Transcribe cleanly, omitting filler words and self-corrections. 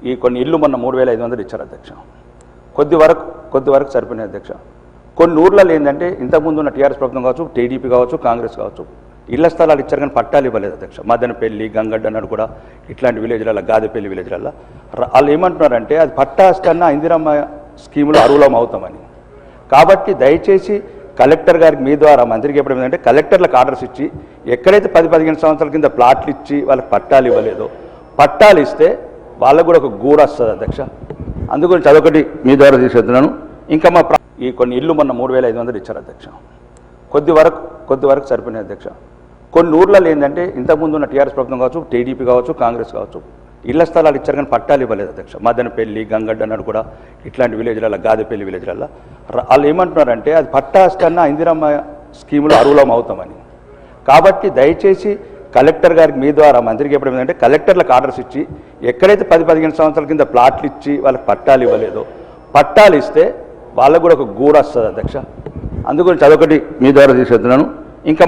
ఈ కొన్ని ఇల్లు మొన్న 3500 ఇచ్చారు అధ్యక్ష. కొద్ది వరకు సరిపోయినాయి అధ్యక్ష. కొన్ని ఊర్లలో ఏంటంటే ఇంతకుముందు ఉన్న టీఆర్ఎస్ ప్రభుత్వం కావచ్చు, టీడీపీ కావచ్చు, కాంగ్రెస్ కావచ్చు, ఇళ్ల స్థలాలు ఇచ్చారు కానీ పట్టాలు ఇవ్వలేదు అధ్యక్ష. మదనపల్లి, గంగడ్డ అన్నాడు కూడా ఇట్లాంటి విలేజ్లలో, గాదెపల్లి విలేజ్లలో వాళ్ళు ఏమంటున్నారంటే అది పట్టాస్తన్నా ఇందిరమ్మ స్కీములో అర్హులం అవుతామని. కాబట్టి దయచేసి కలెక్టర్ గారికి మీ ద్వారా మంత్రికి చెప్పడం ఏంటంటే కలెక్టర్లకు ఆర్డర్స్ ఇచ్చి ఎక్కడైతే 10-15 సంవత్సరాల కింద ప్లాట్లు ఇచ్చి వాళ్ళకి పట్టాలు ఇవ్వలేదో పట్టాలు ఇస్తే వాళ్ళకు కూడా ఒక గూడు వస్తుంది అధ్యక్ష. అందుగురించి అదొకటి మీ ద్వారా తీసుకెళ్తున్నాను. ఇంకా ఈ కొన్ని ఇల్లు మొన్న 3500 ఇచ్చారు అధ్యక్ష. కొద్ది వరకు సరిపోయినాయి అధ్యక్ష. కొన్ని ఊర్లలో ఏంటంటే ఇంతకుముందు ఉన్న టీఆర్ఎస్ ప్రభుత్వం కావచ్చు, టీడీపీ కావచ్చు, కాంగ్రెస్ కావచ్చు, ఇళ్ల స్థలాలు ఇచ్చారు కానీ పట్టాలు ఇవ్వలేదు అధ్యక్ష. మదనపల్లి, గంగడ్డ అన్నాడు కూడా ఇట్లాంటి విలేజ్లలో, గాదెపల్లి విలేజ్లలో వాళ్ళు ఏమంటున్నారంటే అది పట్టాస్తన్నా ఇందిరమ్మ స్కీములో అర్హులం అవుతామని. కాబట్టి దయచేసి కలెక్టర్ గారికి మీ ద్వారా మంత్రికి చెప్పడం ఏంటంటే కలెక్టర్లకు ఆర్డర్స్ ఇచ్చి ఎక్కడైతే 10-15 సంవత్సరాల కింద ప్లాట్లు ఇచ్చి వాళ్ళకి పట్టాలు ఇవ్వలేదో పట్టాలు ఇస్తే వాళ్ళకు కూడా ఒక గూడు వస్తుంది అధ్యక్ష. అందుగురించి అదొకటి మీ ద్వారా తీసుకెళ్తున్నాను. ఇంకా